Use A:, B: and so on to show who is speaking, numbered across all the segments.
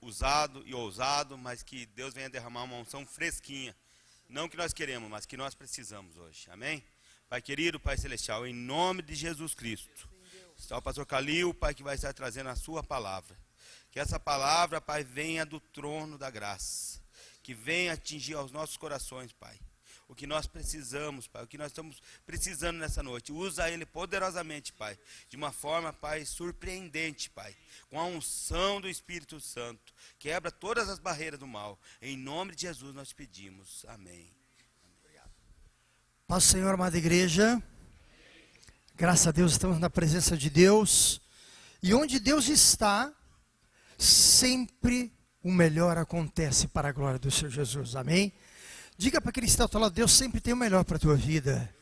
A: Usado e ousado, mas que Deus venha derramar uma unção fresquinha, não que nós queremos, mas que nós precisamos hoje, amém? Pai querido, Pai celestial, em nome de Jesus Cristo, está o pastor Calil, Pai, que vai estar trazendo a sua palavra, que essa palavra, Pai, venha do trono da graça, que venha atingir aos nossos corações, Pai, o que nós precisamos, Pai, o que nós estamos precisando nessa noite. Usa ele poderosamente, Pai, de uma forma, Pai, surpreendente, Pai, com a unção do Espírito Santo. Quebra todas as barreiras do mal. Em nome de Jesus nós pedimos. Amém.
B: Obrigado. Paz do Senhor, amada igreja. Graças a Deus estamos na presença de Deus. E onde Deus está, sempre o melhor acontece para a glória do Senhor Jesus. Amém? Diga para aquele que está ao teu lado, Deus sempre tem o melhor para a tua vida.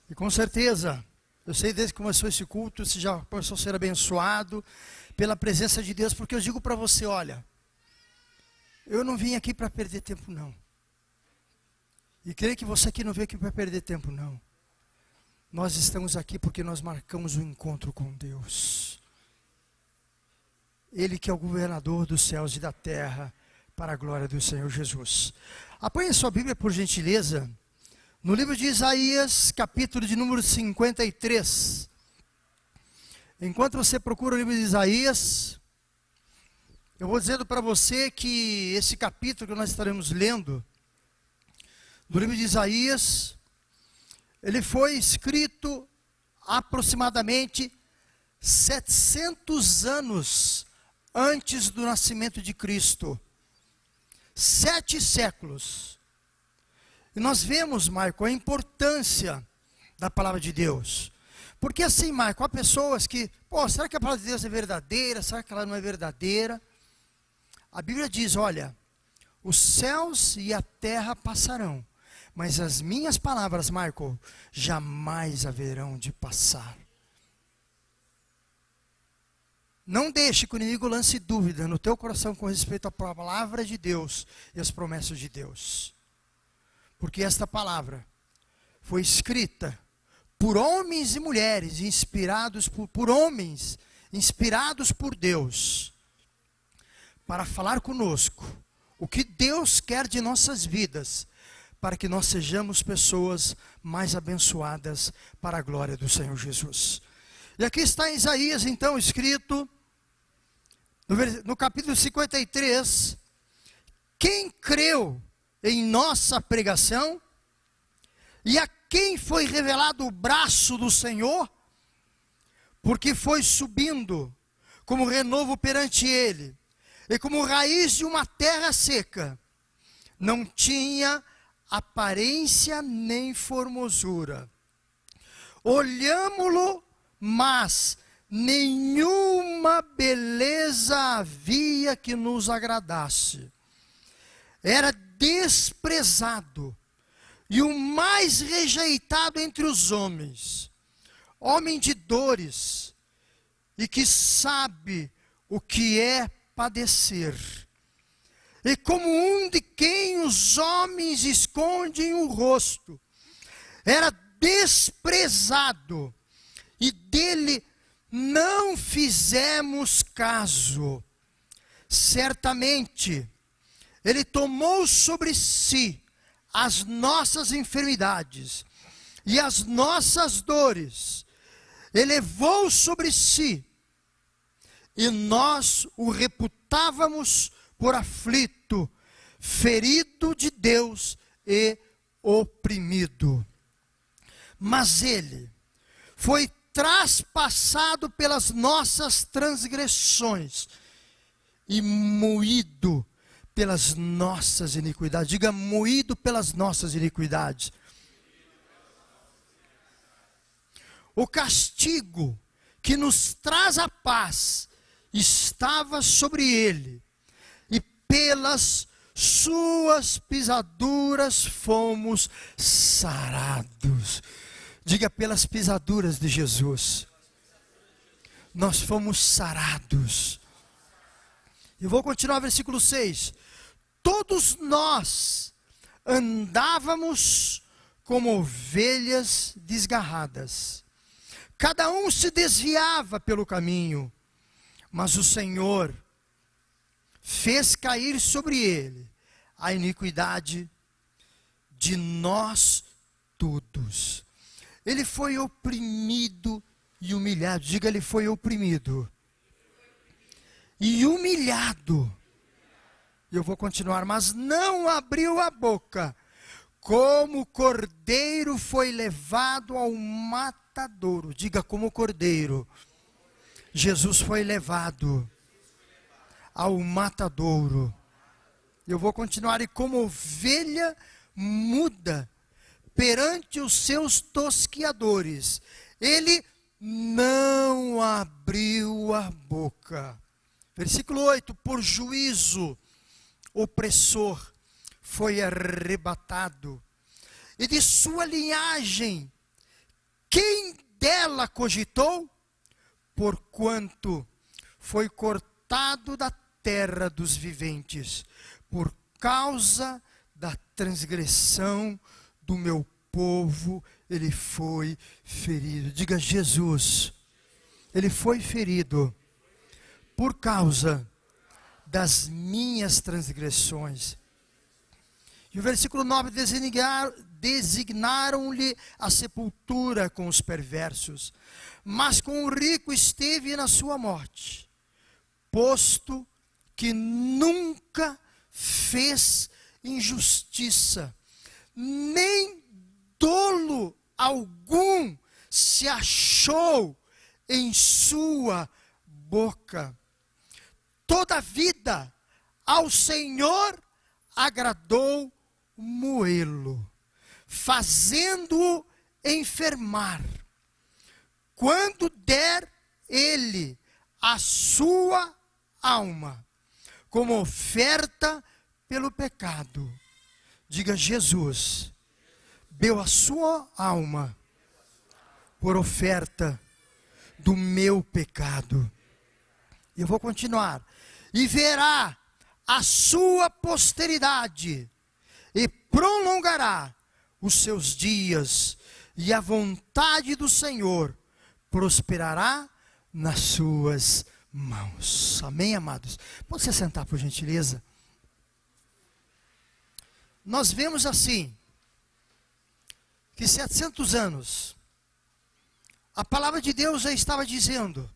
B: E com certeza, eu sei desde que começou esse culto, você já começou a ser abençoado pela presença de Deus, porque eu digo para você, olha, eu não vim aqui para perder tempo não. E creio que você aqui não veio aqui para perder tempo não. Nós estamos aqui porque nós marcamos um encontro com Deus. Ele que é o governador dos céus e da terra, para a glória do Senhor Jesus. Apanhe sua Bíblia, por gentileza, no livro de Isaías, capítulo de número 53. Enquanto você procura o livro de Isaías, eu vou dizendo para você que esse capítulo que nós estaremos lendo, do livro de Isaías, ele foi escrito aproximadamente 700 anos antes do nascimento de Cristo. 7 séculos. E nós vemos, Marco, a importância da palavra de Deus. Porque assim, Marco, há pessoas que, será que a palavra de Deus é verdadeira? Será que ela não é verdadeira? A Bíblia diz, olha, os céus e a terra passarão, mas as minhas palavras, Marco, jamais haverão de passar. Não deixe que o inimigo lance dúvida no teu coração com respeito à palavra de Deus e às promessas de Deus. Porque esta palavra foi escrita por homens e mulheres, inspirados por homens, inspirados por Deus, para falar conosco o que Deus quer de nossas vidas, para que nós sejamos pessoas mais abençoadas para a glória do Senhor Jesus. E aqui está em Isaías, então, escrito, no capítulo 53, quem creu em nossa pregação, e a quem foi revelado o braço do Senhor, porque foi subindo como renovo perante ele, e como raiz de uma terra seca, não tinha aparência nem formosura. Olhámo-lo, mas nenhuma beleza havia que nos agradasse. Era desprezado e o mais rejeitado entre os homens, homem de dores e que sabe o que é padecer. E como um de quem os homens escondem o rosto, era desprezado e dele não fizemos caso. Certamente, ele tomou sobre si as nossas enfermidades e as nossas dores, ele levou sobre si, e nós o reputávamos por aflito, ferido de Deus e oprimido. Mas ele foi traspassado pelas nossas transgressões e moído pelas nossas iniquidades. Diga, moído pelas nossas iniquidades. O castigo que nos traz a paz estava sobre ele, e pelas suas pisaduras fomos sarados. Diga: pelas pisaduras de Jesus nós fomos sarados. Eu vou continuar, versículo 6. Todos nós andávamos como ovelhas desgarradas. Cada um se desviava pelo caminho, mas o Senhor fez cair sobre ele a iniquidade de nós todos. Ele foi oprimido e humilhado. Diga: ele foi oprimido e humilhado. Eu vou continuar. Mas não abriu a boca. Como cordeiro foi levado ao matadouro. Diga: como cordeiro Jesus foi levado ao matadouro. Eu vou continuar. E como ovelha muda perante os seus tosquiadores, ele não abriu a boca. Versículo 8. Por juízo opressor foi arrebatado, e de sua linhagem quem dela cogitou? Porquanto foi cortado da terra dos viventes, por causa da transgressão do meu povo ele foi ferido. Diga: Jesus, ele foi ferido por causa das minhas transgressões. E o versículo 9: designaram-lhe a sepultura com os perversos, mas com o rico esteve na sua morte, posto que nunca fez injustiça, nem dolo algum se achou em sua boca. Toda a vida ao Senhor agradou moê-lo, fazendo-o enfermar. Quando der ele a sua alma como oferta pelo pecado. Diga: Jesus deu a sua alma por oferta do meu pecado. Eu vou continuar. E verá a sua posteridade, e prolongará os seus dias, e a vontade do Senhor prosperará nas suas mãos. Amém, amados? Pode se sentar, por gentileza. Nós vemos assim, que 700 anos, a palavra de Deus já estava dizendo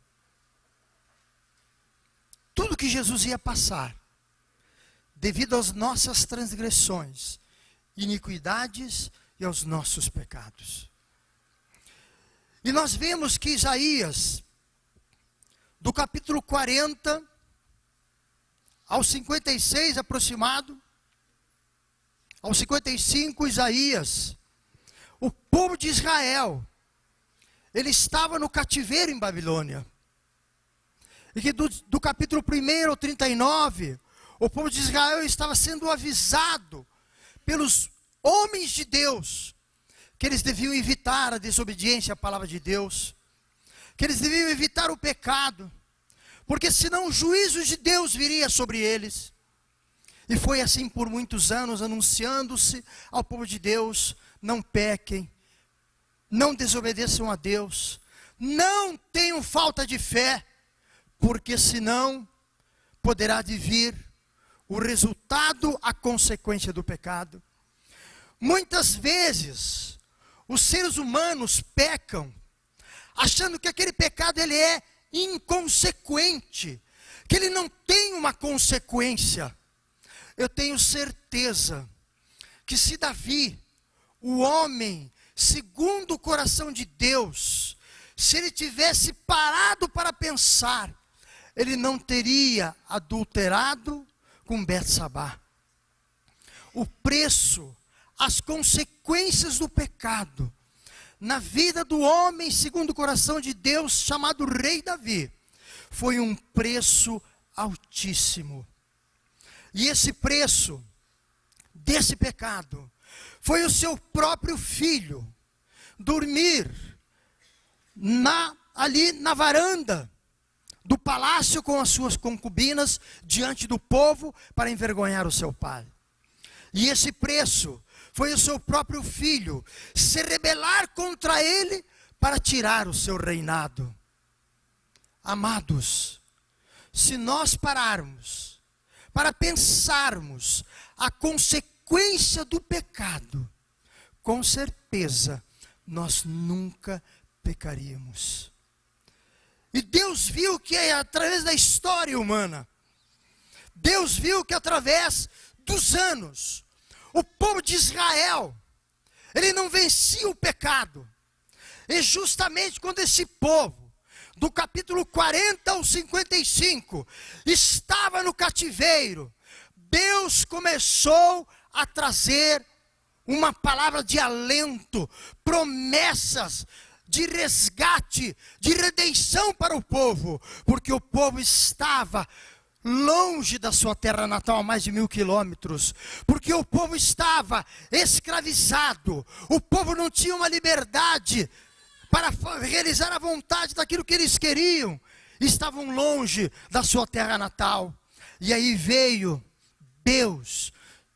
B: tudo que Jesus ia passar, devido às nossas transgressões, iniquidades e aos nossos pecados. E nós vemos que Isaías, do capítulo 40 ao 56 aproximado, ao 55, Isaías, o povo de Israel, ele estava no cativeiro em Babilônia. E que do capítulo 1 ao 39, o povo de Israel estava sendo avisado pelos homens de Deus, que eles deviam evitar a desobediência à palavra de Deus, que eles deviam evitar o pecado, porque senão o juízo de Deus viria sobre eles. E foi assim por muitos anos, anunciando-se ao povo de Deus: não pequem, não desobedeçam a Deus, não tenham falta de fé, porque senão poderá vir o resultado, a consequência do pecado. Muitas vezes os seres humanos pecam, achando que aquele pecado ele é inconsequente, que ele não tem uma consequência. Eu tenho certeza que se Davi, o homem segundo o coração de Deus, se ele tivesse parado para pensar, ele não teria adulterado com Betsabá. O preço, as consequências do pecado na vida do homem segundo o coração de Deus, chamado Rei Davi, foi um preço altíssimo. E esse preço desse pecado foi o seu próprio filho dormir ali na varanda do palácio com as suas concubinas diante do povo para envergonhar o seu pai. E esse preço foi o seu próprio filho se rebelar contra ele para tirar o seu reinado. Amados, se nós pararmos para pensarmos a consequência do pecado, com certeza nós nunca pecaríamos. E Deus viu que através da história humana, Deus viu que através dos anos, o povo de Israel, ele não vencia o pecado. E justamente quando esse povo, do capítulo 40 ao 55, estava no cativeiro, Deus começou a trazer uma palavra de alento, promessas de resgate, de redenção para o povo, porque o povo estava longe da sua terra natal, a mais de 1000 quilômetros, porque o povo estava escravizado, o povo não tinha uma liberdade para realizar a vontade daquilo que eles queriam, estavam longe da sua terra natal. E aí veio Deus,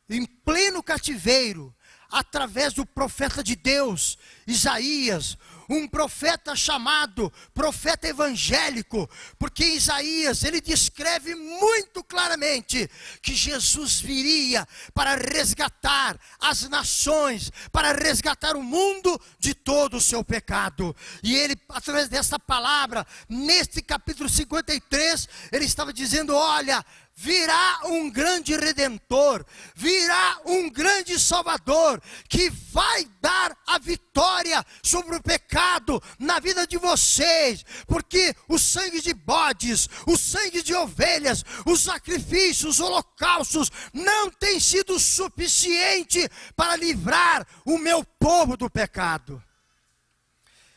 B: em pleno cativeiro, através do profeta de Deus, Isaías, um profeta chamado profeta evangélico, porque Isaías, ele descreve muito claramente que Jesus viria para resgatar as nações, para resgatar o mundo de todo o seu pecado. E ele, através dessa palavra, neste capítulo 53, ele estava dizendo: olha, virá um grande redentor, virá um grande salvador, que vai dar a vitória sobre o pecado na vida de vocês, porque o sangue de bodes, o sangue de ovelhas, os sacrifícios, os holocaustos, não tem sido suficiente para livrar o meu povo do pecado.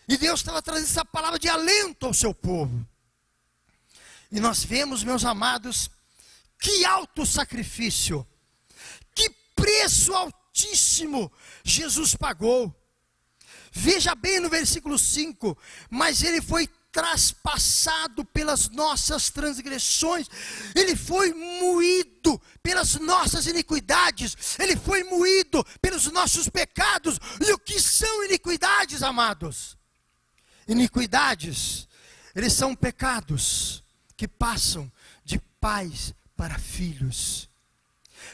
B: E Deus estava trazendo essa palavra de alento ao seu povo. E nós vemos, meus amados, que alto sacrifício, que preço altíssimo Jesus pagou. Veja bem no versículo 5, mas ele foi traspassado pelas nossas transgressões, ele foi moído pelas nossas iniquidades, ele foi moído pelos nossos pecados. E o que são iniquidades, amados? Iniquidades, eles são pecados que passam de pais para filhos,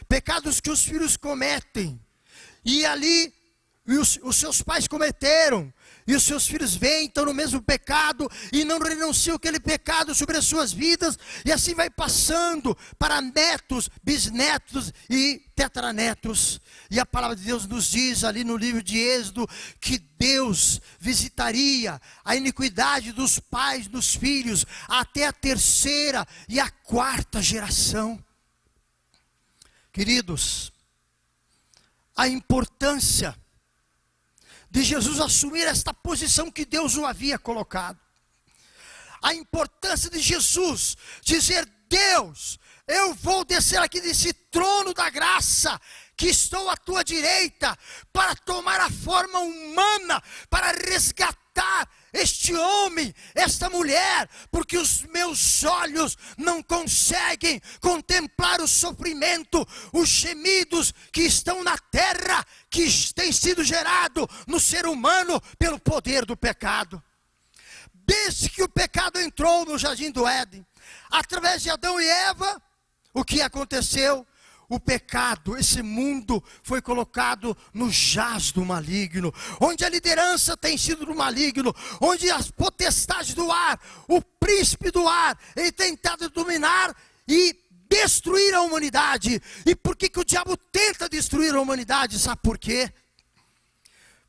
B: pecados que os filhos cometem, e ali os seus pais cometeram, e os seus filhos vêm, estão no mesmo pecado, e não renunciam aquele pecado sobre as suas vidas, e assim vai passando para netos, bisnetos e tetranetos. E a palavra de Deus nos diz ali no livro de Êxodo, que Deus visitaria a iniquidade dos pais dos filhos, até a 3ª e a 4ª geração. Queridos, a importância de Jesus assumir esta posição que Deus o havia colocado. A importância de Jesus dizer: Deus, eu vou descer aqui desse trono da graça, que estou à tua direita, para tomar a forma humana, para resgatar este homem, esta mulher, porque os meus olhos não conseguem contemplar o sofrimento, os gemidos que estão na terra, que tem sido gerado no ser humano pelo poder do pecado. Desde que o pecado entrou no jardim do Éden, através de Adão e Eva, o que aconteceu? O pecado, esse mundo foi colocado no jaz do maligno, onde a liderança tem sido do maligno, onde as potestades do ar, o príncipe do ar, ele tem tentado dominar e destruir a humanidade. E por que o diabo tenta destruir a humanidade? Sabe por quê?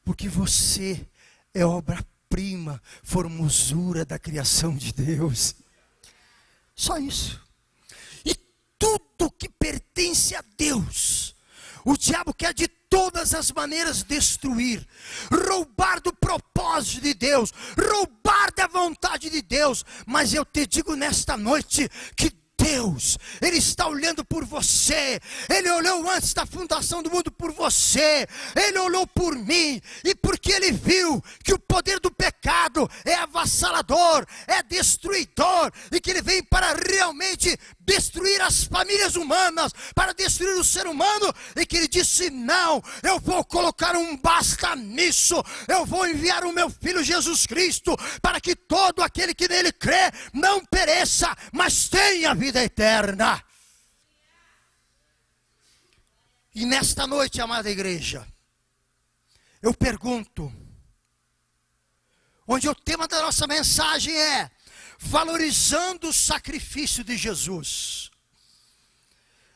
B: Porque você é obra-prima, formosura da criação de Deus. Só isso. Tudo que pertence a Deus, o diabo quer de todas as maneiras destruir, roubar do propósito de Deus, roubar da vontade de Deus. Mas eu te digo nesta noite que Deus, Ele está olhando por você. Ele olhou antes da fundação do mundo por você. Ele olhou por mim. E porque Ele viu que o poder do pecado é avassalador, é destruidor, e que Ele vem para realmente destruir as famílias humanas, para destruir o ser humano, e que Ele disse: não, eu vou colocar um basta nisso. Eu vou enviar o meu Filho Jesus Cristo, para que todo aquele que nele crê não pereça, mas tenha vida eterna. E nesta noite, amada igreja, eu pergunto, onde o tema da nossa mensagem é valorizando o sacrifício de Jesus.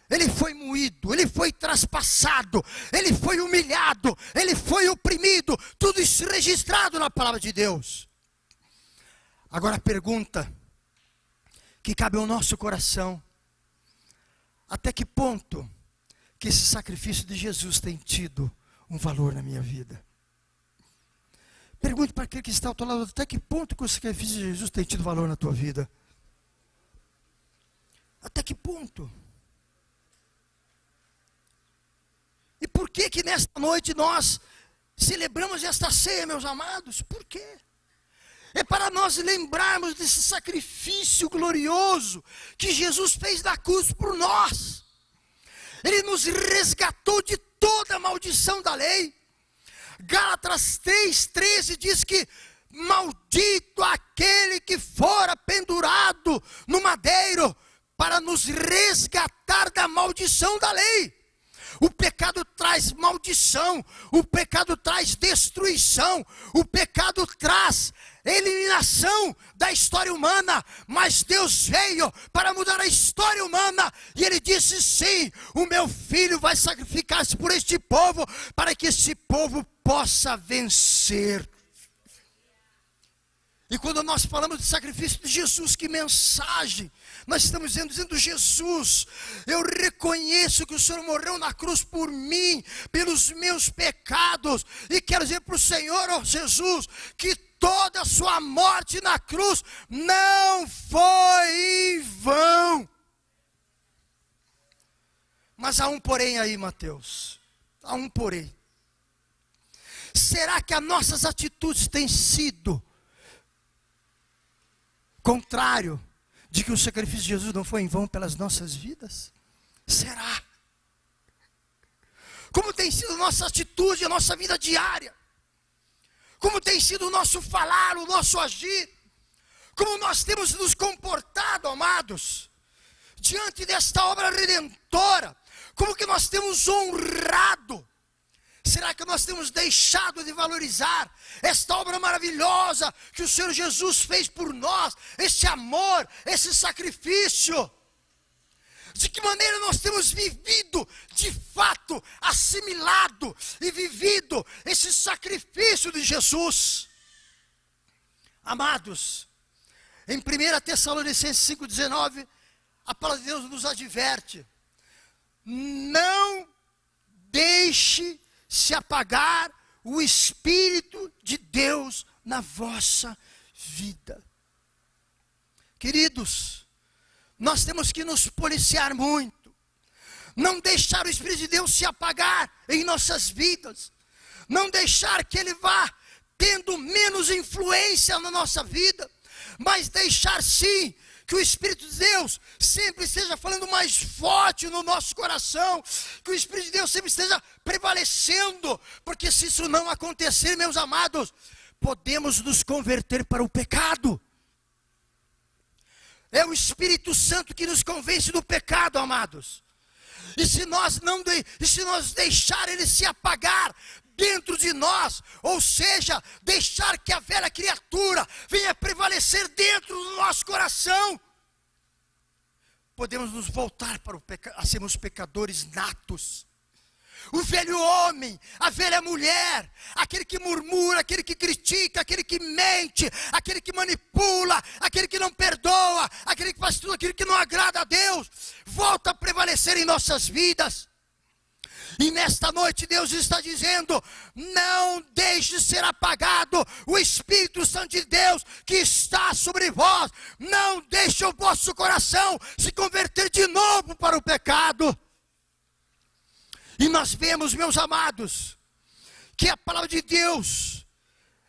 B: Ele foi moído, Ele foi traspassado, Ele foi humilhado, Ele foi oprimido, tudo isso registrado na palavra de Deus. Agora a pergunta que cabe ao nosso coração: até que ponto que esse sacrifício de Jesus tem tido um valor na minha vida? Pergunte para aquele que está ao teu lado: até que ponto que o sacrifício de Jesus tem tido valor na tua vida? Até que ponto? E por que que nesta noite nós celebramos esta ceia, meus amados? Por quê? É para nós lembrarmos desse sacrifício glorioso que Jesus fez na cruz por nós. Ele nos resgatou de toda a maldição da lei. Gálatas 3:13 diz que maldito aquele que fora pendurado no madeiro para nos resgatar da maldição da lei. O pecado traz maldição, o pecado traz destruição, o pecado traz eliminação da história humana, mas Deus veio para mudar a história humana, e Ele disse: sim, o meu Filho vai sacrificar-se por este povo, para que este povo possa vencer. E quando nós falamos de sacrifício de Jesus, que mensagem nós estamos dizendo: Jesus, eu reconheço que o Senhor morreu na cruz por mim, pelos meus pecados, e quero dizer para o Senhor, ó Jesus, que toda a sua morte na cruz não foi em vão. Mas há um porém aí, Mateus, há um porém. Será que as nossas atitudes têm sido contrário de que o sacrifício de Jesus não foi em vão pelas nossas vidas? Será? Como tem sido a nossa atitude, a nossa vida diária? Como tem sido o nosso falar, o nosso agir? Como nós temos nos comportado, amados, diante desta obra redentora? Como que nós temos honrado? Será que nós temos deixado de valorizar esta obra maravilhosa que o Senhor Jesus fez por nós? Esse amor, esse sacrifício. De que maneira nós temos vivido, de fato, assimilado e vivido esse sacrifício de Jesus? Amados, em 1 Tessalonicenses 5,19, a palavra de Deus nos adverte: não deixe se apagar o Espírito de Deus na vossa vida. Queridos, nós temos que nos policiar muito, não deixar o Espírito de Deus se apagar em nossas vidas, não deixar que ele vá tendo menos influência na nossa vida, mas deixar sim que o Espírito de Deus sempre esteja falando mais forte no nosso coração, que o Espírito de Deus sempre esteja prevalecendo, porque se isso não acontecer, meus amados, podemos nos converter para o pecado. É o Espírito Santo que nos convence do pecado, amados. E se nós deixar ele se apagar dentro de nós, ou seja, deixar que a velha criatura venha prevalecer dentro do nosso coração, podemos nos voltar para a sermos pecadores natos. O velho homem, a velha mulher, aquele que murmura, aquele que critica, aquele que mente, aquele que manipula, aquele que não perdoa, aquele que faz tudo aquilo que não agrada a Deus, volta a prevalecer em nossas vidas. E nesta noite Deus está dizendo: não deixe ser apagado o Espírito Santo de Deus que está sobre vós. Não deixe o vosso coração se converter de novo para o pecado. E nós vemos, meus amados, que a palavra de Deus,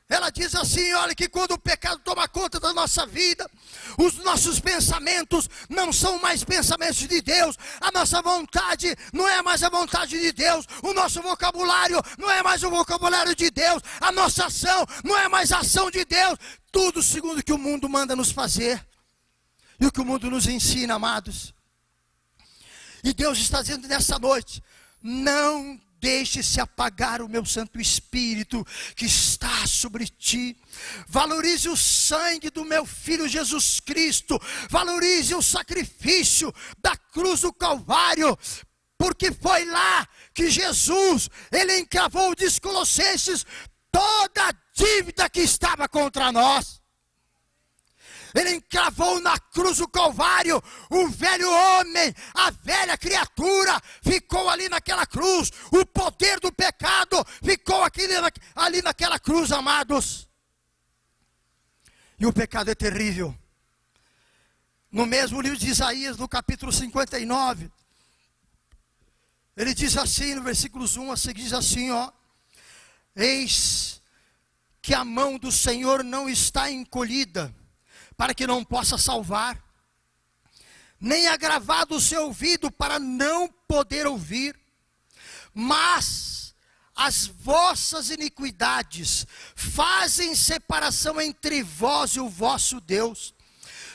B: ela diz assim, olha, que quando o pecado toma conta da nossa vida, os nossos pensamentos não são mais pensamentos de Deus, a nossa vontade não é mais a vontade de Deus, o nosso vocabulário não é mais o vocabulário de Deus, a nossa ação não é mais a ação de Deus, tudo segundo o que o mundo manda nos fazer, e o que o mundo nos ensina, amados. E Deus está dizendo nessa noite: não deixe-se apagar o meu Santo Espírito que está sobre ti. Valorize o sangue do meu Filho Jesus Cristo. Valorize o sacrifício da cruz do Calvário. Porque foi lá que Jesus, ele encravou, diz Colossenses, toda a dívida que estava contra nós. Ele encravou na cruz do Calvário, o velho homem, a velha criatura, ficou ali naquela cruz, o poder do pecado ficou ali naquela cruz, amados. E o pecado é terrível. No mesmo livro de Isaías, no capítulo 59, ele diz assim, no versículos 1 a seguir, diz assim, ó: eis que a mão do Senhor não está encolhida, para que não possa salvar, nem agravado o seu ouvido para não poder ouvir, mas as vossas iniquidades fazem separação entre vós e o vosso Deus,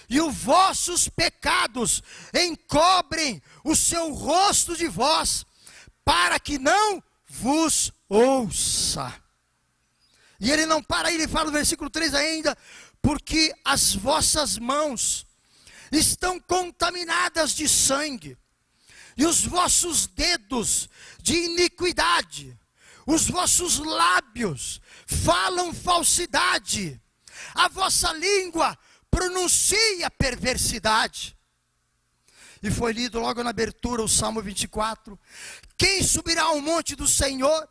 B: e os vossos pecados encobrem o seu rosto de vós, para que não vos ouça. E ele não para aí, ele fala no versículo 3 ainda: porque as vossas mãos estão contaminadas de sangue, e os vossos dedos de iniquidade, os vossos lábios falam falsidade, a vossa língua pronuncia perversidade. E foi lido logo na abertura o Salmo 24: quem subirá ao monte do Senhor?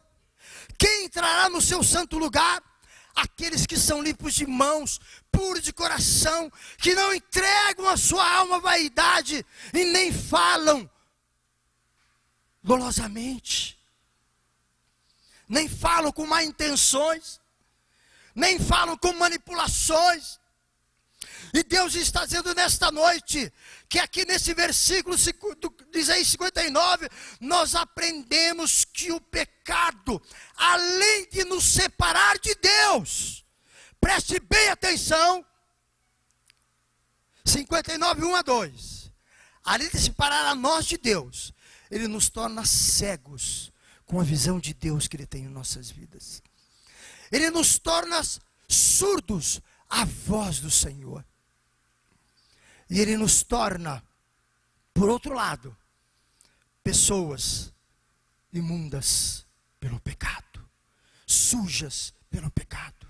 B: Quem entrará no seu santo lugar? Aqueles que são limpos de mãos, puros de coração, que não entregam a sua alma à vaidade e nem falam dolosamente, nem falam com má intenções, nem falam com manipulações. E Deus está dizendo nesta noite, que aqui nesse versículo de Isaías 59, nós aprendemos que o pecado, além de nos separar de Deus, preste bem atenção, 59, 1 a 2, além de separar a nós de Deus, ele nos torna cegos com a visão de Deus que ele tem em nossas vidas. Ele nos torna surdos à voz do Senhor. E ele nos torna, por outro lado, pessoas imundas pelo pecado, sujas pelo pecado.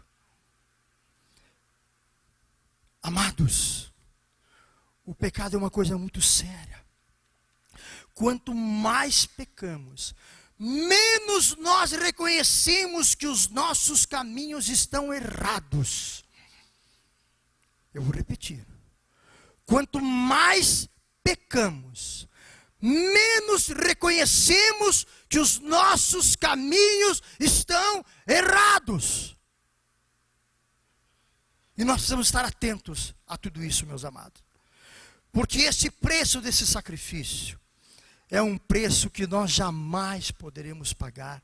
B: Amados, o pecado é uma coisa muito séria. Quanto mais pecamos, menos nós reconhecemos que os nossos caminhos estão errados. Eu vou repetir. Quanto mais pecamos, menos reconhecemos que os nossos caminhos estão errados. E nós precisamos estar atentos a tudo isso, meus amados. Porque esse preço desse sacrifício é um preço que nós jamais poderemos pagar.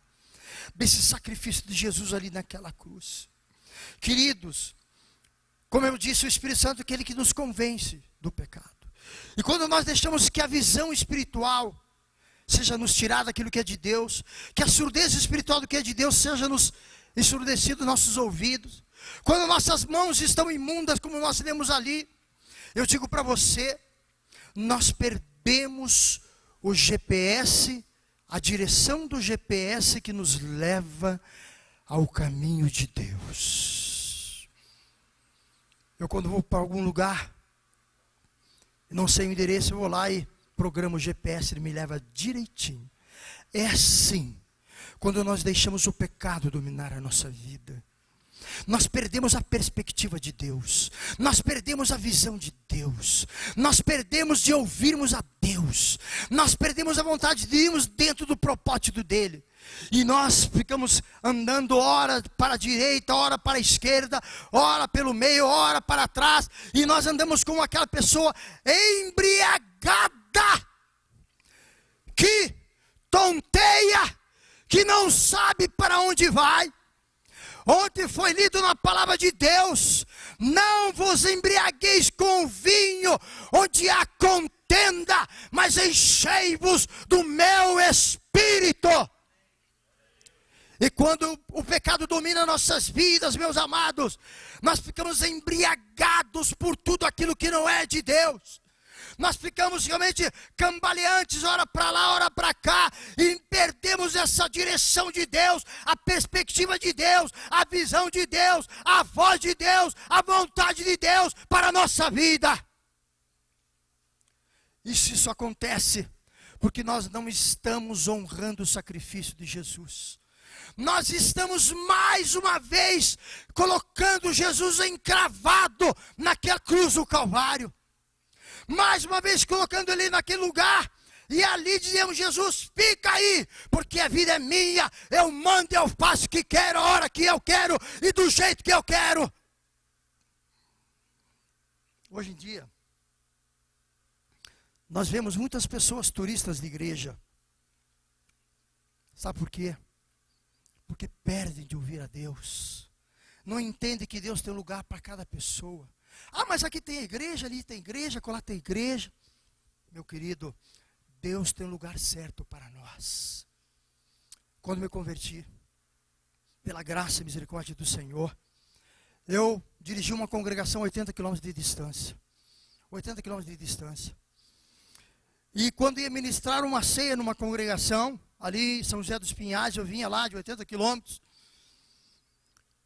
B: Desse sacrifício de Jesus ali naquela cruz. Queridos, como eu disse, o Espírito Santo é aquele que nos convence do pecado. E quando nós deixamos que a visão espiritual seja nos tirada daquilo que é de Deus, que a surdez espiritual do que é de Deus seja nos ensurdecido nossos ouvidos, quando nossas mãos estão imundas, como nós lemos ali, eu digo para você, nós perdemos o GPS, a direção do GPS que nos leva ao caminho de Deus. Eu quando vou para algum lugar, não sei o endereço, eu vou lá e programo o GPS, ele me leva direitinho. É assim, quando nós deixamos o pecado dominar a nossa vida. Nós perdemos a perspectiva de Deus, nós perdemos a visão de Deus, nós perdemos de ouvirmos a Deus, nós perdemos a vontade de irmos dentro do propósito dEle. E nós ficamos andando ora para a direita, ora para a esquerda, ora pelo meio, ora para trás. E nós andamos como aquela pessoa embriagada, que tonteia, que não sabe para onde vai. Ontem foi lido na palavra de Deus: não vos embriagueis com vinho, onde há contenda, mas enchei-vos do meu Espírito. E quando o pecado domina nossas vidas, meus amados, nós ficamos embriagados por tudo aquilo que não é de Deus. Nós ficamos realmente cambaleantes, ora para lá, ora para cá, e perdemos essa direção de Deus, a perspectiva de Deus, a visão de Deus, a voz de Deus, a vontade de Deus para a nossa vida. Isso acontece porque nós não estamos honrando o sacrifício de Jesus. Nós estamos mais uma vez colocando Jesus encravado naquela cruz do Calvário. Mais uma vez colocando Ele naquele lugar. E ali dizemos: Jesus, fica aí, porque a vida é minha. Eu mando, eu faço o que quero, a hora que eu quero e do jeito que eu quero. Hoje em dia, nós vemos muitas pessoas turistas de igreja. Sabe por quê? Porque perdem de ouvir a Deus. Não entendem que Deus tem um lugar para cada pessoa. Ah, mas aqui tem igreja, ali tem igreja, lá tem igreja. Meu querido, Deus tem um lugar certo para nós. Quando me converti, pela graça e misericórdia do Senhor, eu dirigi uma congregação a 80 quilômetros de distância. 80 quilômetros de distância. E quando ia ministrar uma ceia numa congregação, ali em São José dos Pinhais, eu vinha lá de 80 quilômetros.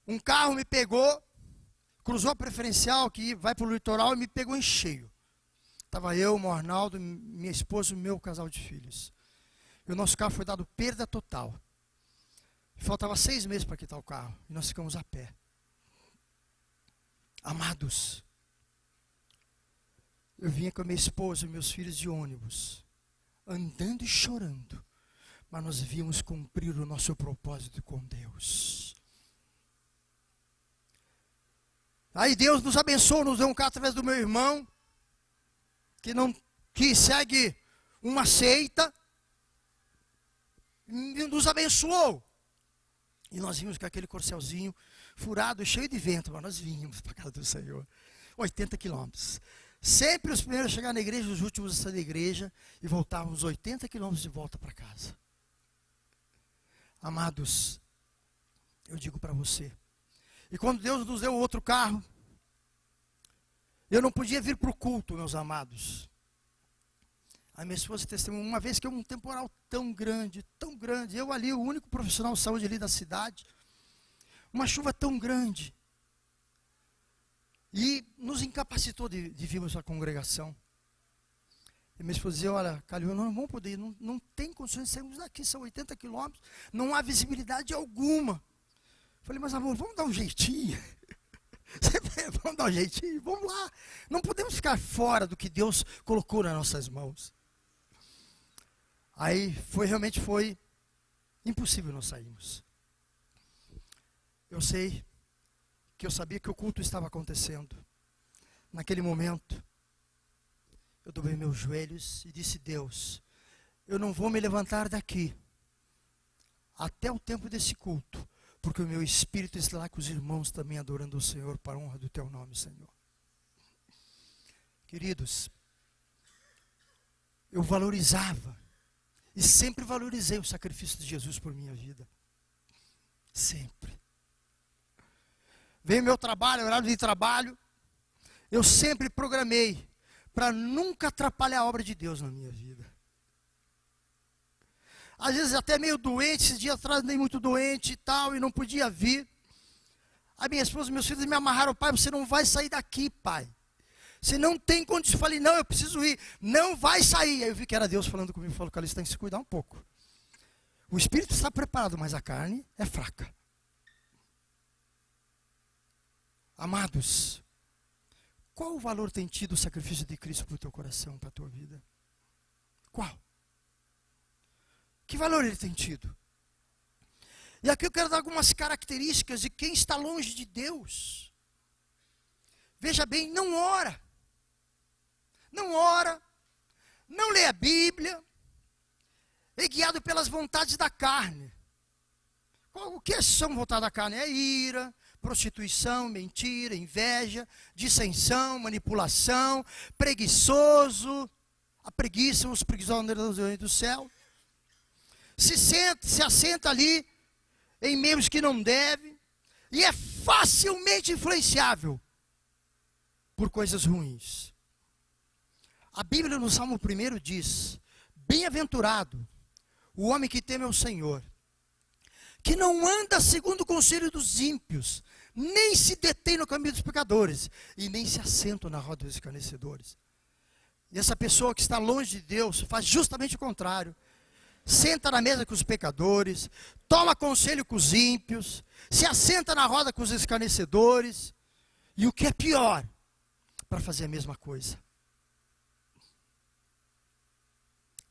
B: Um carro me pegou, cruzou a preferencial que vai para o litoral e me pegou em cheio. Estava eu, o Arnaldo, minha esposa e meu casal de filhos. E o nosso carro foi dado perda total. Faltava 6 meses para quitar o carro. E nós ficamos a pé. Amados, eu vinha com a minha esposa e meus filhos de ônibus, andando e chorando. Mas nós víamos cumprir o nosso propósito com Deus. Aí Deus nos abençoou, nos deu um carro através do meu irmão, que segue uma seita, e nos abençoou. E nós vimos com aquele corcelzinho furado, cheio de vento, mas nós vínhamos para a casa do Senhor. 80 quilômetros. Sempre os primeiros a chegar na igreja, os últimos a sair da igreja, e voltávamos 80 quilômetros de volta para casa. Amados, eu digo para você, e quando Deus nos deu outro carro, eu não podia vir para o culto, meus amados. A minha esposa testemunhou uma vez que houve um temporal tão grande, eu ali, o único profissional de saúde ali da cidade, uma chuva tão grande, e nos incapacitou de virmos à congregação. E minha esposa dizia: olha, Calil, não vamos poder ir, não tem condições de sairmos daqui, são 80 quilômetros, não há visibilidade alguma. Falei: mas amor, vamos dar um jeitinho. Vamos dar um jeitinho, vamos lá. Não podemos ficar fora do que Deus colocou nas nossas mãos. Aí realmente foi impossível nós sairmos. Eu sabia que o culto estava acontecendo. Naquele momento, eu dobrei meus joelhos e disse: Deus, eu não vou me levantar daqui até o tempo desse culto, porque o meu espírito está lá com os irmãos também adorando o Senhor para a honra do teu nome, Senhor. Queridos, eu valorizava e sempre valorizei o sacrifício de Jesus por minha vida. Sempre. Veio meu trabalho, horário de trabalho, eu sempre programei para nunca atrapalhar a obra de Deus na minha vida. Às vezes até meio doente, esses dias atrás nem muito doente e tal, e não podia vir. A minha esposa e meus filhos me amarraram: pai, você não vai sair daqui, pai. Você não tem condições. Eu falei: não, eu preciso ir. Não vai sair. Aí eu vi que era Deus falando comigo, falou: Calil, você tem que se cuidar um pouco. O espírito está preparado, mas a carne é fraca. Amados, qual o valor tem tido o sacrifício de Cristo para o teu coração, para a tua vida? Qual? Que valor ele tem tido? E aqui eu quero dar algumas características de quem está longe de Deus. Veja bem, não ora. Não ora. Não lê a Bíblia. É guiado pelas vontades da carne. O que são vontades da carne? É ira, prostituição, mentira, inveja, dissensão, manipulação, preguiçoso. A preguiça, os preguiçosos do céu. Se assenta ali em meios que não deve. E é facilmente influenciável por coisas ruins. A Bíblia no Salmo 1 diz: bem-aventurado o homem que teme ao Senhor, que não anda segundo o conselho dos ímpios, nem se detém no caminho dos pecadores, e nem se assenta na roda dos escarnecedores. E essa pessoa que está longe de Deus faz justamente o contrário. Senta na mesa com os pecadores, toma conselho com os ímpios, se assenta na roda com os escarnecedores, e o que é pior, para fazer a mesma coisa.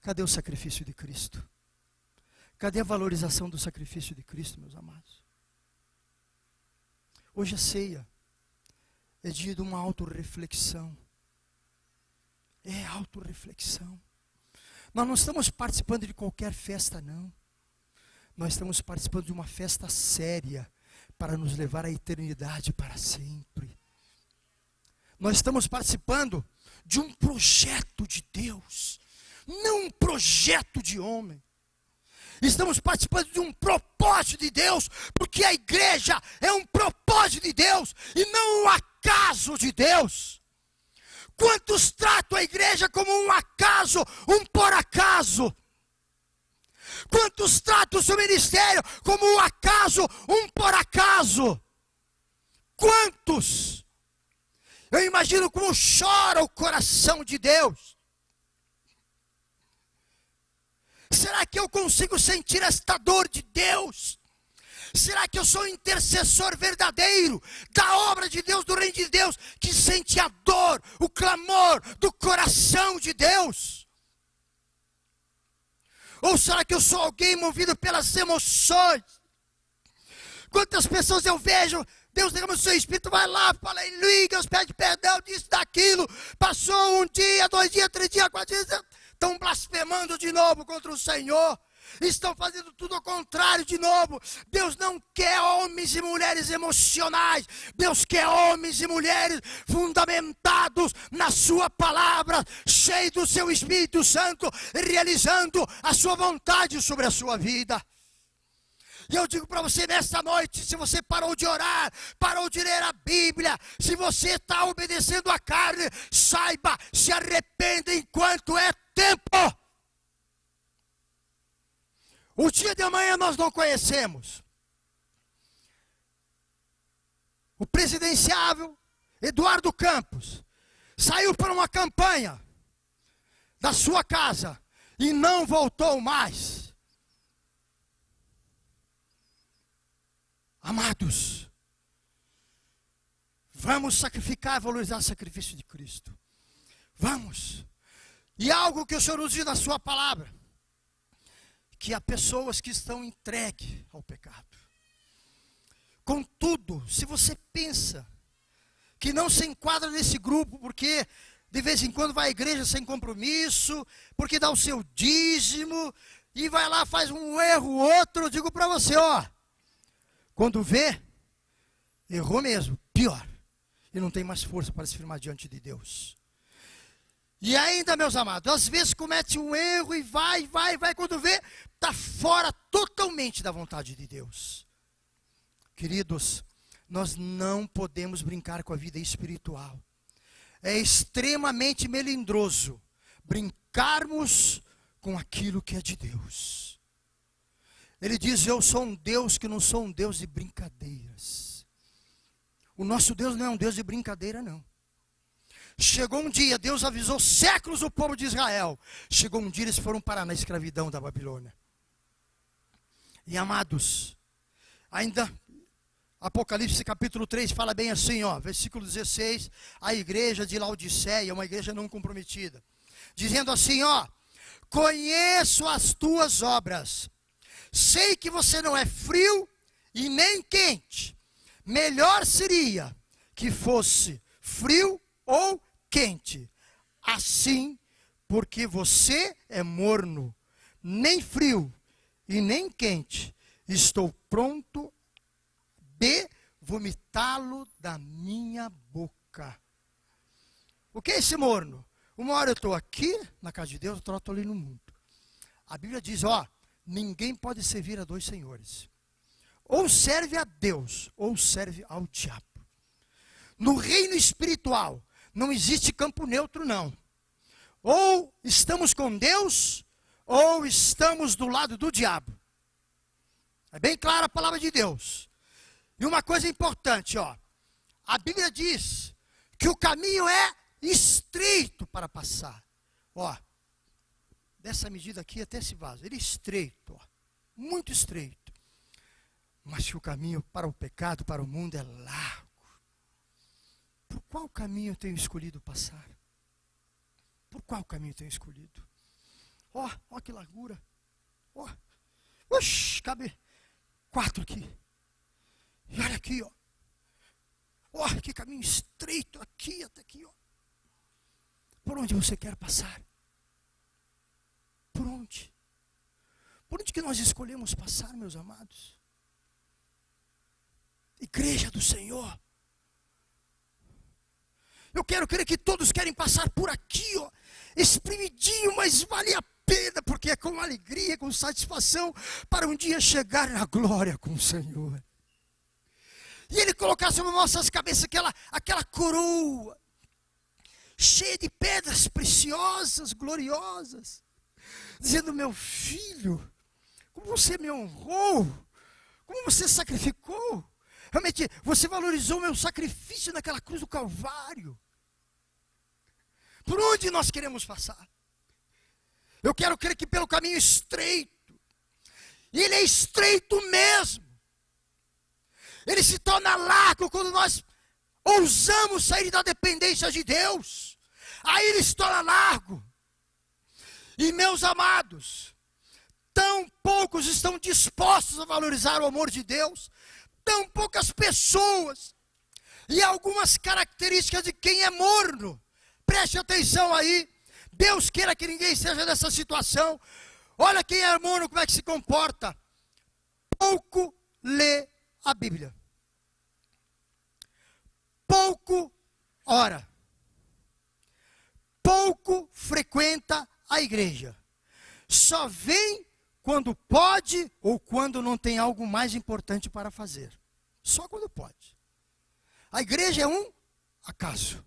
B: Cadê o sacrifício de Cristo? Cadê a valorização do sacrifício de Cristo, meus amados? Hoje a ceia é dia de uma autorreflexão. É autorreflexão. Nós não estamos participando de qualquer festa, não. Nós estamos participando de uma festa séria para nos levar à eternidade para sempre. Nós estamos participando de um projeto de Deus, não um projeto de homem. Estamos participando de um propósito de Deus, porque a igreja é um propósito de Deus e não um acaso de Deus. Quantos tratam a igreja como um acaso, um por acaso? Quantos tratam o seu ministério como um acaso, um por acaso? Quantos? Eu imagino como chora o coração de Deus. Será que eu consigo sentir esta dor de Deus? Será que eu sou um intercessor verdadeiro da obra de Deus, do reino de Deus, que sente a dor, o clamor do coração de Deus? Ou será que eu sou alguém movido pelas emoções? Quantas pessoas eu vejo, Deus derrama o seu espírito, vai lá, fala em línguas, pede perdão, disso, daquilo, passou 1 dia, 2 dias, 3 dias, 4 dias, estão blasfemando de novo contra o Senhor. Estão fazendo tudo ao contrário de novo. Deus não quer homens e mulheres emocionais. Deus quer homens e mulheres fundamentados na sua palavra, cheios do seu Espírito Santo, realizando a sua vontade sobre a sua vida. E eu digo para você nesta noite, se você parou de orar, parou de ler a Bíblia, se você está obedecendo a carne, saiba, se arrependa enquanto é tempo. O dia de amanhã nós não conhecemos. O presidenciável Eduardo Campos saiu para uma campanha da sua casa e não voltou mais. Amados, vamos sacrificar e valorizar o sacrifício de Cristo. Vamos. E algo que o Senhor nos diz na sua palavra, que há pessoas que estão entregues ao pecado. Contudo, se você pensa que não se enquadra nesse grupo, porque de vez em quando vai à igreja sem compromisso, porque dá o seu dízimo, e vai lá, faz um erro, outro, eu digo para você, ó, quando vê, errou mesmo, pior, e não tem mais força para se firmar diante de Deus. E ainda, meus amados, às vezes comete um erro e vai, quando vê, está fora totalmente da vontade de Deus. Queridos, nós não podemos brincar com a vida espiritual. É extremamente melindroso brincarmos com aquilo que é de Deus. Ele diz, eu sou um Deus que não sou um Deus de brincadeiras. O nosso Deus não é um Deus de brincadeira, não. Chegou um dia, Deus avisou séculos o povo de Israel. Chegou um dia, eles foram parar na escravidão da Babilônia. E amados, ainda Apocalipse capítulo 3 fala bem assim, ó, versículo 16, a igreja de Laodiceia, uma igreja não comprometida, dizendo assim, ó: conheço as tuas obras, sei que você não é frio e nem quente. Melhor seria que fosse frio ou quente. Assim, porque você é morno, nem frio e nem quente, estou pronto de vomitá-lo da minha boca. O que é esse morno? Uma hora eu estou aqui na casa de Deus, outra hora eu estou ali no mundo. A Bíblia diz, ó, ninguém pode servir a dois senhores. Ou serve a Deus, ou serve ao diabo. No reino espiritual, não existe campo neutro, não. Ou estamos com Deus, ou estamos do lado do diabo. É bem clara a palavra de Deus. E uma coisa importante, ó. A Bíblia diz que o caminho é estreito para passar. Ó, dessa medida aqui até esse vaso, ele é estreito, ó, muito estreito. Mas que o caminho para o pecado, para o mundo é largo. Por qual caminho eu tenho escolhido passar? Por qual caminho eu tenho escolhido? Ó, ó que largura. Ó, oxi, cabe 4 aqui. E olha aqui, ó. Ó, que caminho estreito aqui até aqui, ó. Por onde você quer passar? Por onde? Por onde que nós escolhemos passar, meus amados? Igreja do Senhor. Eu quero crer que todos querem passar por aqui, ó, espremidinho, mas vale a pena, porque é com alegria, com satisfação, para um dia chegar na glória com o Senhor. E Ele colocar sobre nossas cabeças aquela coroa, cheia de pedras preciosas, gloriosas, dizendo: meu filho, como você me honrou, como você sacrificou. Realmente, você valorizou o meu sacrifício naquela cruz do Calvário. Por onde nós queremos passar? Eu quero crer que pelo caminho estreito. E ele é estreito mesmo. Ele se torna largo quando nós ousamos sair da dependência de Deus. Aí ele se torna largo. E meus amados, tão poucos estão dispostos a valorizar o amor de Deus. Tão poucas pessoas. E algumas características de quem é morno. Preste atenção aí. Deus queira que ninguém esteja nessa situação. Olha quem é morno, como é que se comporta. Pouco lê a Bíblia. Pouco ora. Pouco frequenta a igreja. Só vem quando pode ou quando não tem algo mais importante para fazer. Só quando pode. A igreja é um acaso.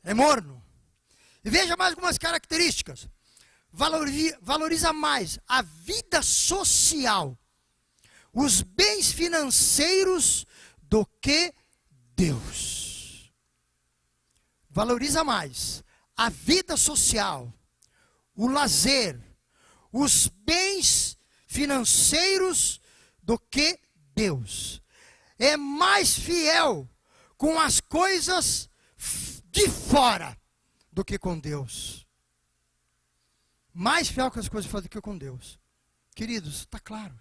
B: É morno. E veja mais algumas características. Valoriza mais a vida social, os bens financeiros do que Deus. Valoriza mais a vida social, o lazer, os bens financeiros do que Deus. É mais fiel com as coisas de fora do que com Deus. Mais fiel com as coisas de fora do que com Deus. Queridos, está claro.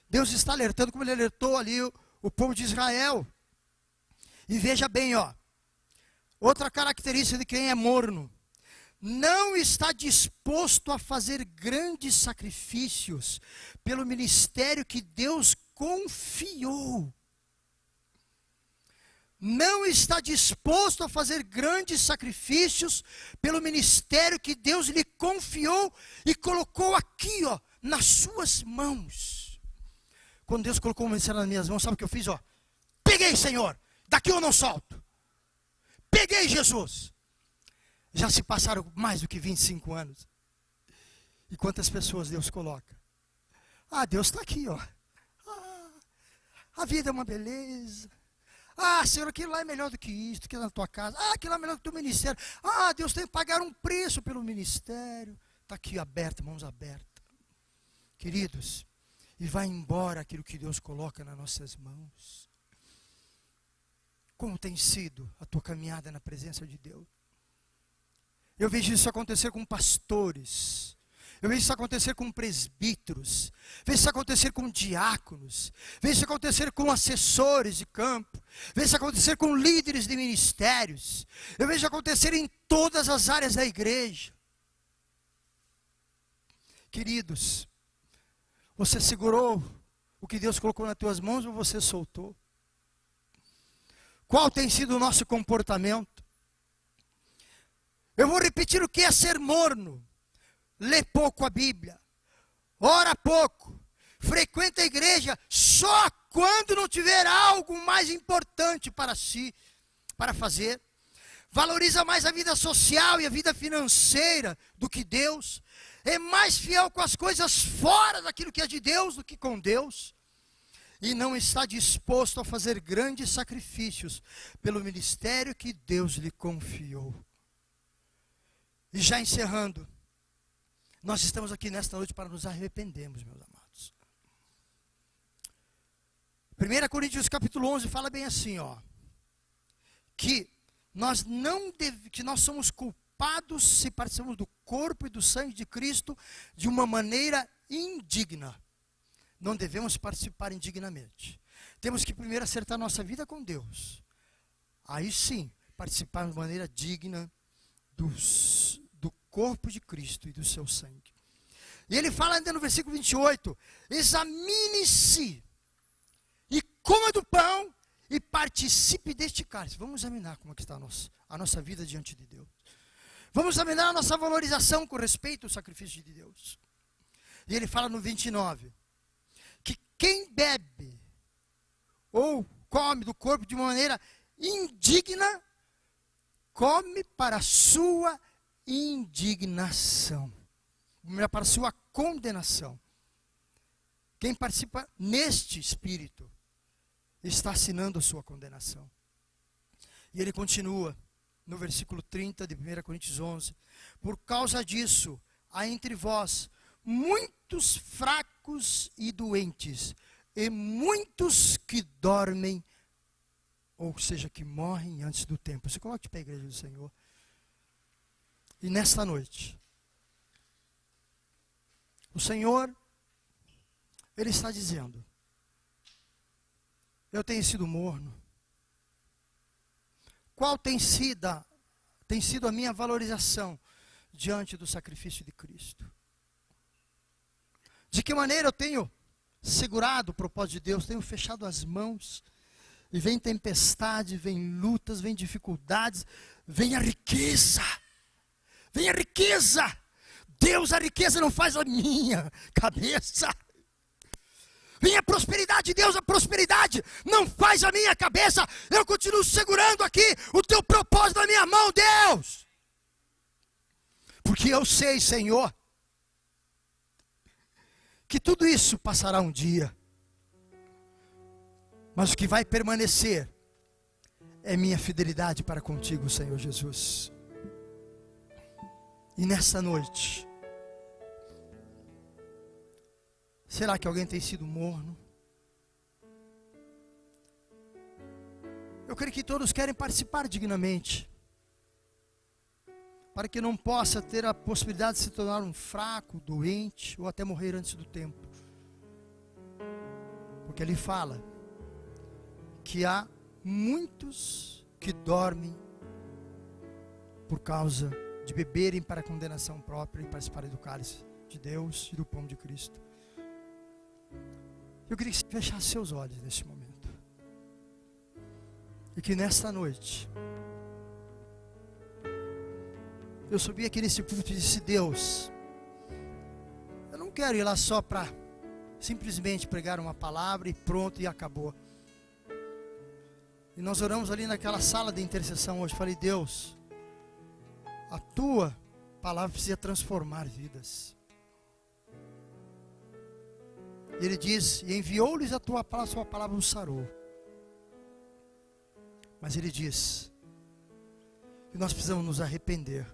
B: Deus está alertando como ele alertou ali o povo de Israel. E veja bem, ó. Outra característica de quem é morno. Não está disposto a fazer grandes sacrifícios pelo ministério que Deus confiou. Não está disposto a fazer grandes sacrifícios pelo ministério que Deus lhe confiou e colocou aqui, ó, nas suas mãos. Quando Deus colocou o ministério nas minhas mãos, sabe o que eu fiz, ó? Peguei, Senhor, daqui eu não solto. Peguei, Jesus. Já se passaram mais do que 25 anos. E quantas pessoas Deus coloca? Ah, Deus está aqui, ó. Ah, a vida é uma beleza. Ah, Senhor, aquilo lá é melhor do que isso, do que na tua casa. Ah, aquilo lá é melhor do que o teu ministério. Ah, Deus tem que pagar um preço pelo ministério. Está aqui aberto, mãos abertas. Queridos, e vai embora aquilo que Deus coloca nas nossas mãos. Como tem sido a tua caminhada na presença de Deus? Eu vejo isso acontecer com pastores. Eu vejo isso acontecer com presbíteros. Vejo isso acontecer com diáconos. Vejo isso acontecer com assessores de campo. Vejo isso acontecer com líderes de ministérios. Eu vejo acontecer em todas as áreas da igreja. Queridos, você segurou o que Deus colocou nas tuas mãos ou você soltou? Qual tem sido o nosso comportamento? Eu vou repetir o que é ser morno. Lê pouco a Bíblia, ora pouco, frequenta a igreja só quando não tiver algo mais importante para si, para fazer. Valoriza mais a vida social e a vida financeira do que Deus. É mais fiel com as coisas fora daquilo que é de Deus do que com Deus. E não está disposto a fazer grandes sacrifícios pelo ministério que Deus lhe confiou. E já encerrando, nós estamos aqui nesta noite para nos arrependermos, meus amados. 1 Coríntios capítulo 11 fala bem assim, que nós somos culpados se participamos do corpo e do sangue de Cristo de uma maneira indigna. Não devemos participar indignamente. Temos que primeiro acertar nossa vida com Deus. Aí sim, participar de maneira digna do corpo de Cristo e do seu sangue. E ele fala ainda no versículo 28, examine-se e coma do pão e participe deste cálice. Vamos examinar como é que está a nossa vida diante de Deus. Vamos examinar a nossa valorização com respeito ao sacrifício de Deus. E ele fala no 29, que quem bebe ou come do corpo de uma maneira indigna, come para a sua indignação, para a sua condenação. Quem participa neste espírito está assinando a sua condenação. E ele continua no versículo 30 de 1 Coríntios 11: por causa disso há entre vós muitos fracos e doentes, e muitos que dormem, ou seja, que morrem antes do tempo. Você coloque para a igreja do Senhor. E nesta noite, o Senhor, Ele está dizendo, eu tenho sido morno. Qual tem sido a minha valorização diante do sacrifício de Cristo? De que maneira eu tenho segurado o propósito de Deus, tenho fechado as mãos, e vem tempestade, vem lutas, vem dificuldades, vem a riqueza. Vem a riqueza. Deus, a riqueza não faz a minha cabeça. Vem a prosperidade, Deus, a prosperidade não faz a minha cabeça. Eu continuo segurando aqui o teu propósito na minha mão, Deus. Porque eu sei, Senhor, que tudo isso passará um dia. Mas o que vai permanecer é minha fidelidade para contigo, Senhor Jesus. E nessa noite, será que alguém tem sido morno? Eu creio que todos querem participar dignamente, para que não possa ter a possibilidade de se tornar um fraco, doente, ou até morrer antes do tempo. Porque ele fala que há muitos que dormem por causa de beberem para a condenação própria e participarem do cálice de Deus e do pão de Cristo. Eu queria que você fechasse seus olhos neste momento. E que nesta noite, eu subi aqui nesse púlpito e disse, Deus, eu não quero ir lá só para simplesmente pregar uma palavra e pronto e acabou. E nós oramos ali naquela sala de intercessão hoje. Falei, Deus, a tua palavra precisa transformar vidas. E ele diz, e enviou-lhes a tua palavra, a sua palavra os sarou. Mas ele diz que nós precisamos nos arrepender.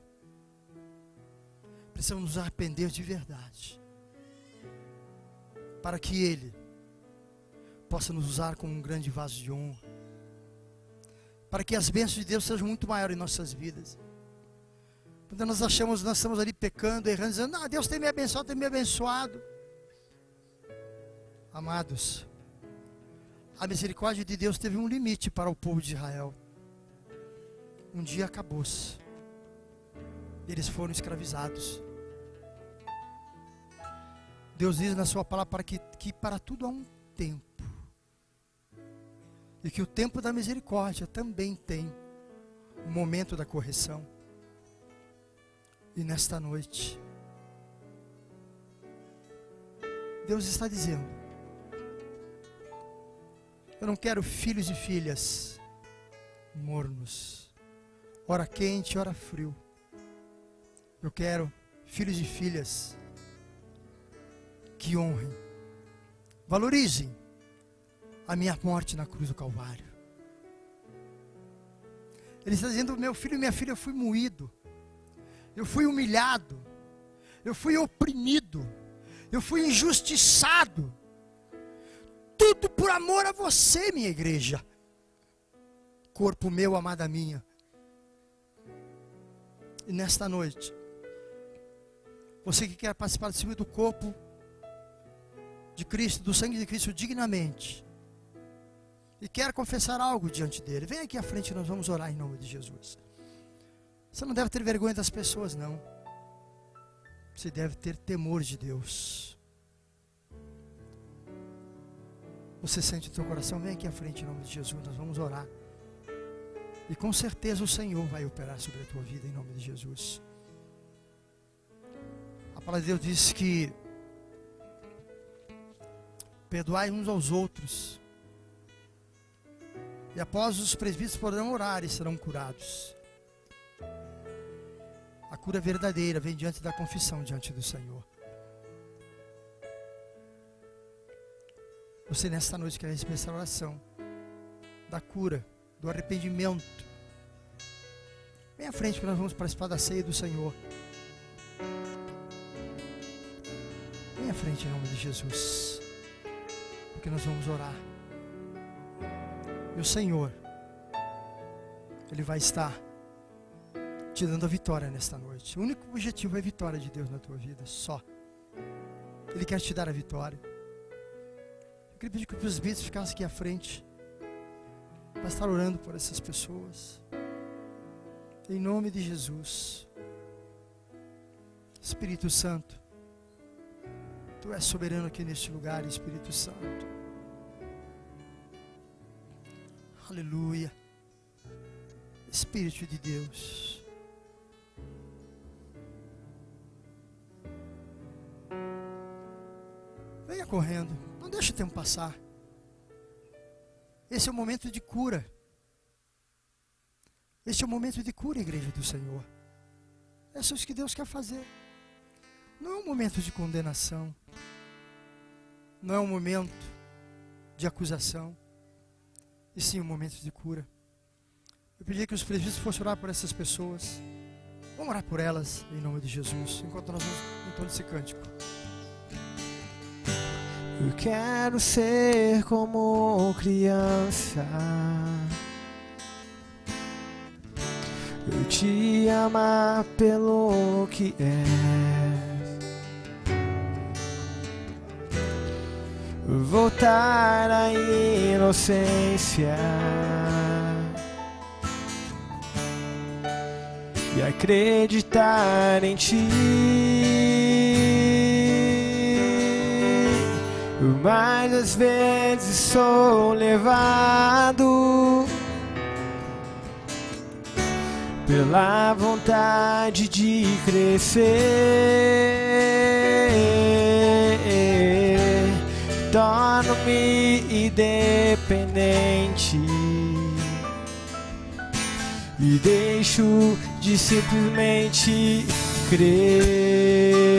B: Precisamos nos arrepender de verdade. para que Ele possa nos usar como um grande vaso de honra, para que as bênçãos de Deus sejam muito maiores em nossas vidas. Quando nós achamos, nós estamos ali pecando, errando, dizendo, não, Deus tem me abençoado, tem me abençoado. Amados, a misericórdia de Deus teve um limite para o povo de Israel. Um dia acabou-se. Eles foram escravizados. Deus diz na sua palavra que para tudo há um tempo. E que o tempo da misericórdia também tem o momento da correção. E nesta noite, Deus está dizendo, eu não quero filhos e filhas mornos, ora quente, ora frio. Eu quero filhos e filhas que honrem, valorizem a minha morte na cruz do Calvário. Ele está dizendo, meu filho e minha filha, eu fui moído, eu fui humilhado, eu fui oprimido, eu fui injustiçado, tudo por amor a você, minha igreja, corpo meu, amada minha. E nesta noite, você que quer participar do corpo de Cristo, do sangue de Cristo dignamente, e quer confessar algo diante dele, vem aqui à frente, nós vamos orar em nome de Jesus. Você não deve ter vergonha das pessoas, não. Você deve ter temor de Deus. Você sente o teu coração, vem aqui à frente em nome de Jesus, nós vamos orar. E com certeza o Senhor vai operar sobre a tua vida em nome de Jesus. A palavra de Deus diz que perdoai uns aos outros, e após os presbíteros poderão orar e serão curados. A cura verdadeira vem diante da confissão diante do Senhor. Você nesta noite quer receber essa oração da cura, do arrependimento. Vem à frente que nós vamos participar da ceia do Senhor. Vem à frente em nome de Jesus, porque nós vamos orar. E o Senhor, Ele vai estar te dando a vitória nesta noite. O único objetivo é a vitória de Deus na tua vida, só. Ele quer te dar a vitória. Eu queria pedir que os presbíteros ficassem aqui à frente, para estar orando por essas pessoas. Em nome de Jesus. Espírito Santo, Tu és soberano aqui neste lugar, Espírito Santo. Aleluia. Espírito de Deus. Venha correndo, não deixe o tempo passar. Esse é o momento de cura. Este é o momento de cura, igreja do Senhor. É só isso que Deus quer fazer. Não é um momento de condenação. Não é um momento de acusação. E sim um momento de cura. Eu pedi que os presbíteros fossem orar por essas pessoas. Vamos orar por elas em nome de Jesus, enquanto nós vamos entoando esse cântico.
C: Eu quero ser como criança, eu te amar pelo que és, voltar à inocência e acreditar em ti. Mas às vezes sou levado pela vontade de crescer. Torno-me independente e deixo de simplesmente crer.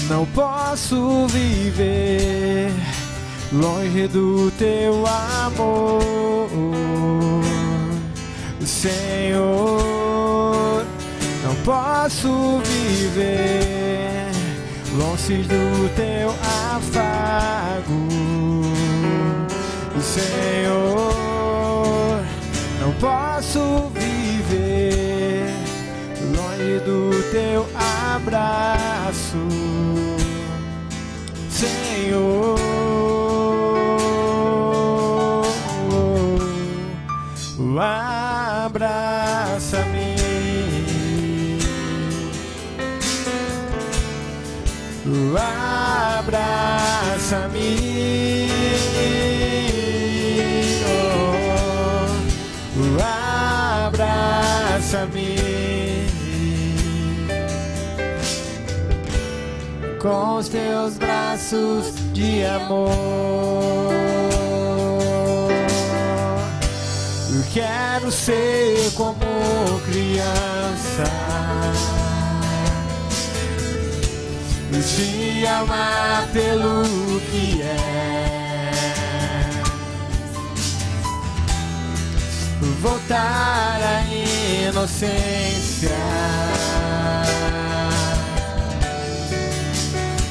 C: Não posso viver longe do teu amor, Senhor. posso viver longe do teu afago, Senhor. Não posso viver longe do teu abraço, Senhor. Abraça-me, abraça-me, oh, abraça-me com os teus braços de amor. Eu quero ser como criança, te amar pelo que é, voltar à inocência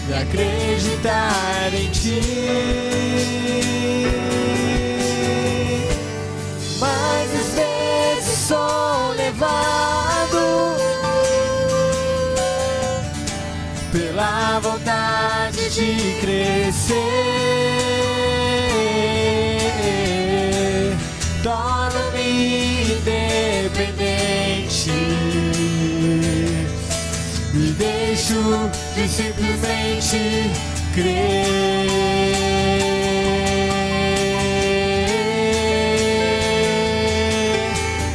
C: e acreditar em ti. Mas às vezes sou levado pela vontade de crescer, torno-me independente e deixo de simplesmente crer.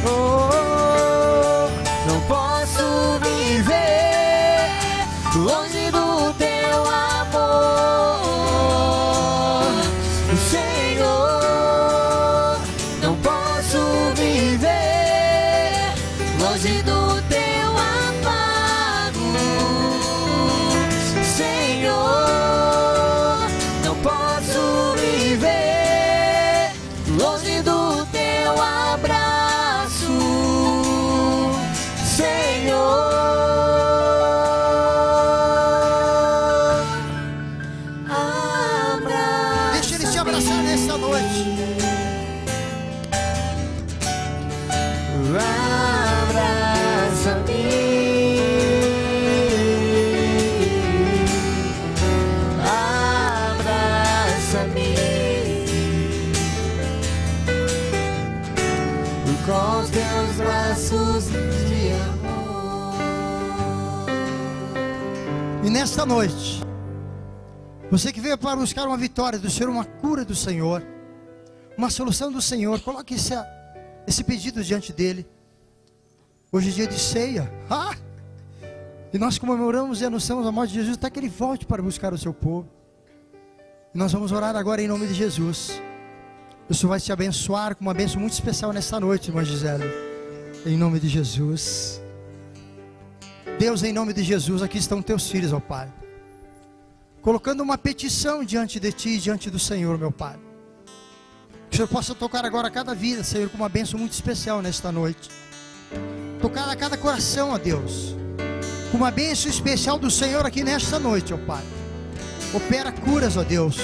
C: Oh, não posso viver longe do teu amor, Senhor. Não posso viver longe do teu afago, Senhor. Não posso viver longe do teu abraço, Senhor. Com os teus braços de amor.
B: E nesta noite, você que veio para buscar uma vitória do Senhor, uma cura do Senhor, uma solução do Senhor, coloque esse pedido diante dele. Hoje é dia de ceia, e nós comemoramos e anunciamos a morte de Jesus até que ele volte para buscar o seu povo. E nós vamos orar agora em nome de Jesus. O Senhor vai te abençoar com uma bênção muito especial nesta noite, irmã Gisele. Em nome de Jesus. Deus, em nome de Jesus, aqui estão teus filhos, ó Pai, colocando uma petição diante de Ti e diante do Senhor, meu Pai. Que o Senhor possa tocar agora cada vida, Senhor, com uma bênção muito especial nesta noite. Tocar a cada coração, ó Deus, com uma bênção especial do Senhor aqui nesta noite, ó Pai. Opera curas, ó Deus.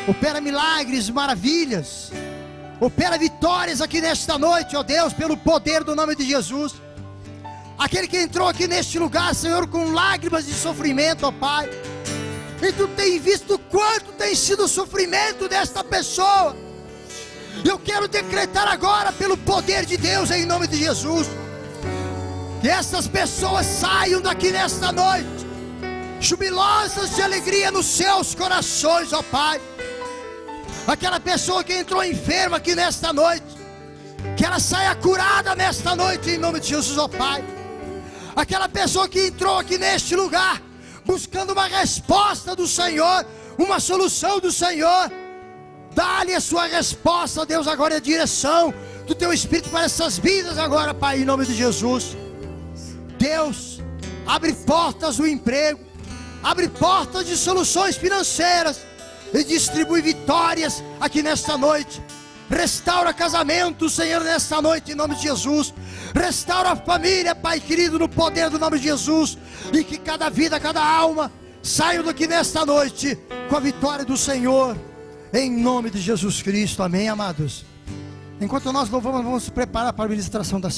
B: Opera milagres, maravilhas. Opera vitórias aqui nesta noite, ó Deus, pelo poder do nome de Jesus. Aquele que entrou aqui neste lugar, Senhor, com lágrimas de sofrimento, ó Pai, e Tu tem visto quanto tem sido o sofrimento desta pessoa. Eu quero decretar agora, pelo poder de Deus, em nome de Jesus, que essas pessoas saiam daqui nesta noite jubilosas de alegria nos seus corações, ó Pai. Aquela pessoa que entrou enferma aqui nesta noite, que ela saia curada nesta noite em nome de Jesus, ó Pai. Aquela pessoa que entrou aqui neste lugar buscando uma resposta do Senhor, uma solução do Senhor, dá-lhe a sua resposta, Deus, agora é a direção do Teu Espírito para essas vidas agora, Pai, em nome de Jesus. Deus, abre portas do emprego, abre portas de soluções financeiras e distribui vitórias aqui nesta noite. Restaura casamento, Senhor, nesta noite, em nome de Jesus. Restaura a família, Pai querido, no poder do nome de Jesus. E que cada vida, cada alma saiam daqui nesta noite com a vitória do Senhor, em nome de Jesus Cristo. Amém, amados? Enquanto nós louvamos, vamos preparar para a ministração da